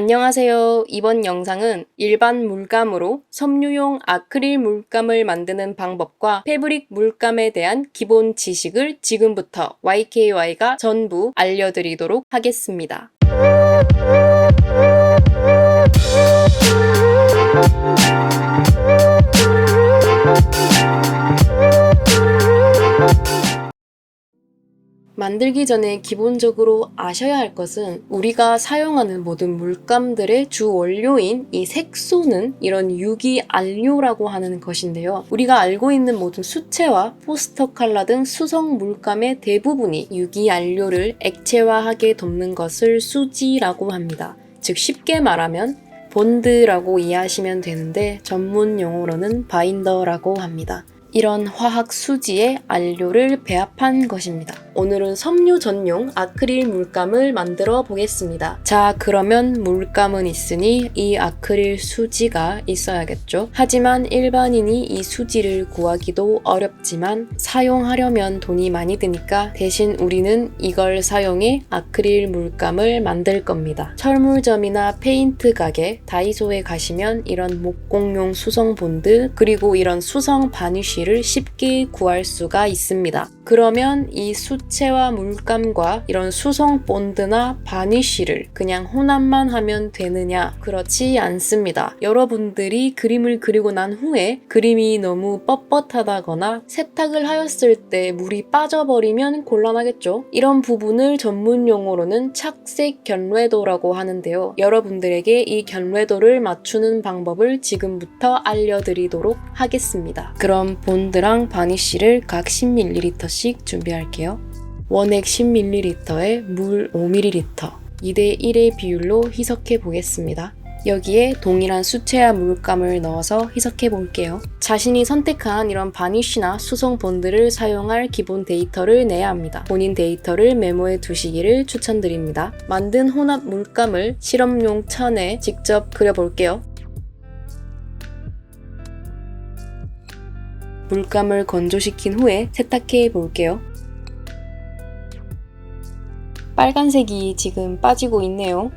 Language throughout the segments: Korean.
안녕하세요. 이번 영상은 일반 물감으로 섬유용 아크릴 물감을 만드는 방법과 패브릭 물감에 대한 기본 지식을 지금부터 YKY가 전부 알려드리도록 하겠습니다. 만들기 전에 기본적으로 아셔야 할 것은 우리가 사용하는 모든 물감들의 주 원료인 이 색소는 이런 유기안료라고 하는 것인데요. 우리가 알고 있는 모든 수채화, 포스터 컬러 등 수성 물감의 대부분이 유기안료를 액체화하게 돕는 것을 수지라고 합니다. 즉 쉽게 말하면 본드라고 이해하시면 되는데 전문 용어로는 바인더라고 합니다. 이런 화학 수지에 안료를 배합한 것입니다. 오늘은 섬유 전용 아크릴 물감을 만들어 보겠습니다. 자, 그러면 물감은 있으니 이 아크릴 수지가 있어야겠죠. 하지만 일반인이 이 수지를 구하기도 어렵지만 사용하려면 돈이 많이 드니까 대신 우리는 이걸 사용해 아크릴 물감을 만들 겁니다. 철물점이나 페인트 가게, 다이소에 가시면 이런 목공용 수성 본드 그리고 이런 수성 바니쉬를 쉽게 구할 수가 있습니다. 그러면 이 수채화 물감과 이런 수성 본드나 바니쉬를 그냥 혼합만 하면 되느냐? 그렇지 않습니다. 여러분들이 그림을 그리고 난 후에 그림이 너무 뻣뻣하다거나 세탁을 하였을 때 물이 빠져버리면 곤란하겠죠? 이런 부분을 전문 용어로는 착색 견뢰도라고 하는데요. 여러분들에게 이 견뢰도를 맞추는 방법을 지금부터 알려드리도록 하겠습니다. 그럼 본드랑 바니쉬를 각 10ml씩 준비할게요. 원액 10ml에 물 5ml 2대1의 비율로 희석해 보겠습니다. 여기에 동일한 수채화 물감을 넣어서 희석해 볼게요. 자신이 선택한 이런 바니쉬나 수성 본드를 사용할 기본 데이터를 내야 합니다. 본인 데이터를 메모해 두시기를 추천드립니다. 만든 혼합 물감을 실험용 천에 직접 그려볼게요. 물감을 건조시킨 후에 세탁해 볼게요. 빨간색이 지금 빠지고 있네요.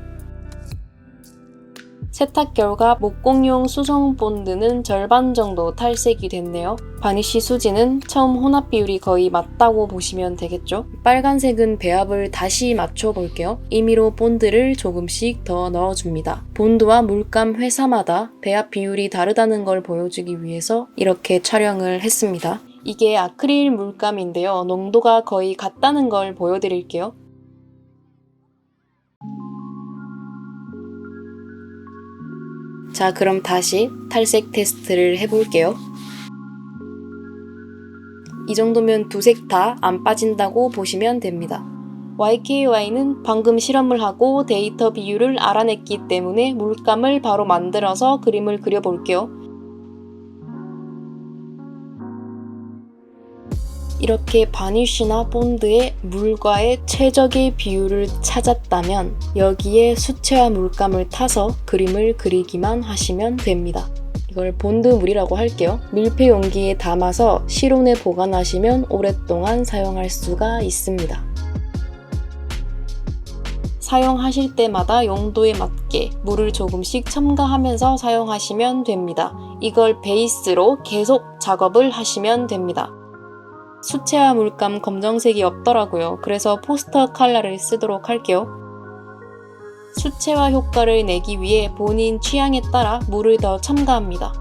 세탁 결과 목공용 수성 본드는 절반 정도 탈색이 됐네요. 바니쉬 수지는 처음 혼합 비율이 거의 맞다고 보시면 되겠죠? 빨간색은 배합을 다시 맞춰 볼게요. 임의로 본드를 조금씩 더 넣어줍니다. 본드와 물감 회사마다 배합 비율이 다르다는 걸 보여주기 위해서 이렇게 촬영을 했습니다. 이게 아크릴 물감인데요. 농도가 거의 같다는 걸 보여드릴게요. 자, 그럼 다시 탈색 테스트를 해볼게요. 이 정도면 두 색 다 안 빠진다고 보시면 됩니다. YKY는 방금 실험을 하고 데이터 비율을 알아냈기 때문에 물감을 바로 만들어서 그림을 그려볼게요. 이렇게 바니쉬나 본드의 물과의 최적의 비율을 찾았다면 여기에 수채화 물감을 타서 그림을 그리기만 하시면 됩니다. 이걸 본드물이라고 할게요. 밀폐 용기에 담아서 실온에 보관하시면 오랫동안 사용할 수가 있습니다. 사용하실 때마다 용도에 맞게 물을 조금씩 첨가하면서 사용하시면 됩니다. 이걸 베이스로 계속 작업을 하시면 됩니다. 수채화 물감 검정색이 없더라고요. 그래서 포스터 컬러를 쓰도록 할게요. 수채화 효과를 내기 위해 본인 취향에 따라 물을 더 첨가합니다.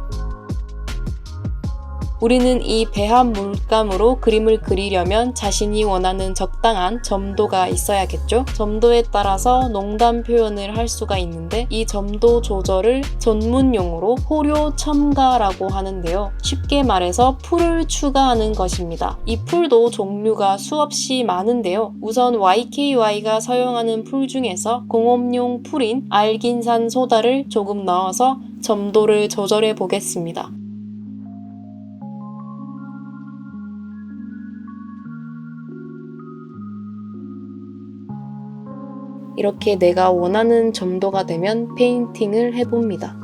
우리는 이 배합 물감으로 그림을 그리려면 자신이 원하는 적당한 점도가 있어야겠죠? 점도에 따라서 농담 표현을 할 수가 있는데 이 점도 조절을 전문 용어로 호료 첨가라고 하는데요. 쉽게 말해서 풀을 추가하는 것입니다. 이 풀도 종류가 수없이 많은데요. 우선 YKY가 사용하는 풀 중에서 공업용 풀인 알긴산 소다를 조금 넣어서 점도를 조절해 보겠습니다. 이렇게 내가 원하는 점도가 되면 페인팅을 해봅니다.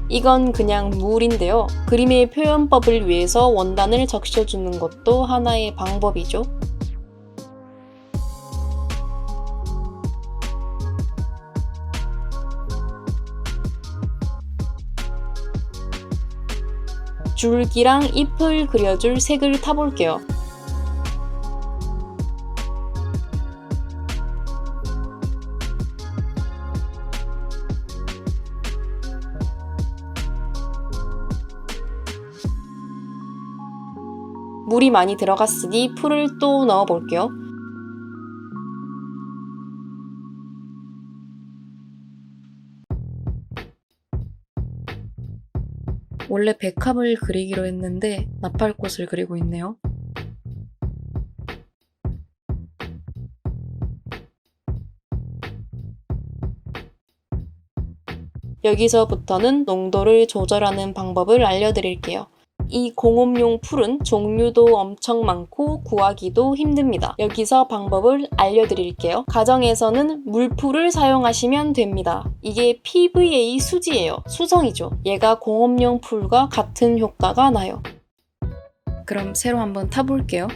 이건 그냥 물인데요. 그림의 표현법을 위해서 원단을 적셔주는 것도 하나의 방법이죠. 줄기랑 잎을 그려줄 색을 타볼게요. 물이 많이 들어갔으니 풀을 또 넣어볼게요. 원래 백합을 그리기로 했는데 나팔꽃을 그리고 있네요. 여기서부터는 농도를 조절하는 방법을 알려드릴게요. 이 공업용 풀은 종류도 엄청 많고 구하기도 힘듭니다. 여기서 방법을 알려드릴게요. 가정에서는 물풀을 사용하시면 됩니다. 이게 PVA 수지예요. 수성이죠. 얘가 공업용 풀과 같은 효과가 나요. 그럼 새로 한번 타볼게요.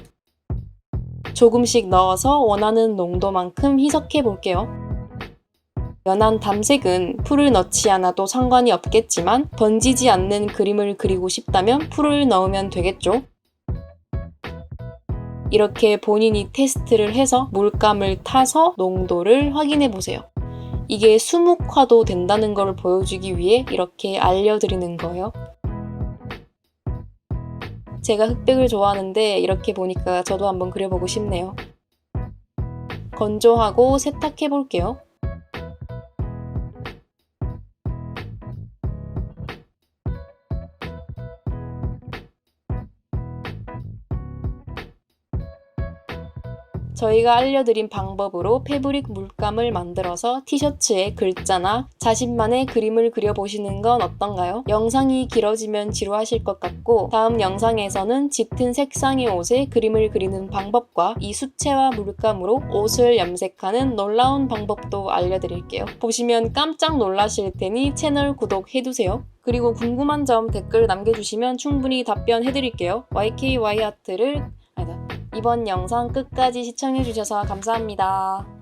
조금씩 넣어서 원하는 농도만큼 희석해 볼게요. 연한 담색은 풀을 넣지 않아도 상관이 없겠지만 번지지 않는 그림을 그리고 싶다면 풀을 넣으면 되겠죠. 이렇게 본인이 테스트를 해서 물감을 타서 농도를 확인해 보세요. 이게 수묵화도 된다는 걸 보여주기 위해 이렇게 알려드리는 거예요. 제가 흑백을 좋아하는데 이렇게 보니까 저도 한번 그려보고 싶네요. 건조하고 세탁해 볼게요. 저희가 알려드린 방법으로 패브릭 물감을 만들어서 티셔츠에 글자나 자신만의 그림을 그려보시는 건 어떤가요? 영상이 길어지면 지루하실 것 같고 다음 영상에서는 짙은 색상의 옷에 그림을 그리는 방법과 이 수채화 물감으로 옷을 염색하는 놀라운 방법도 알려드릴게요. 보시면 깜짝 놀라실 테니 채널 구독해두세요. 그리고 궁금한 점 댓글 남겨주시면 충분히 답변해드릴게요. YKY아트를 이번 영상 끝까지 시청해주셔서 감사합니다.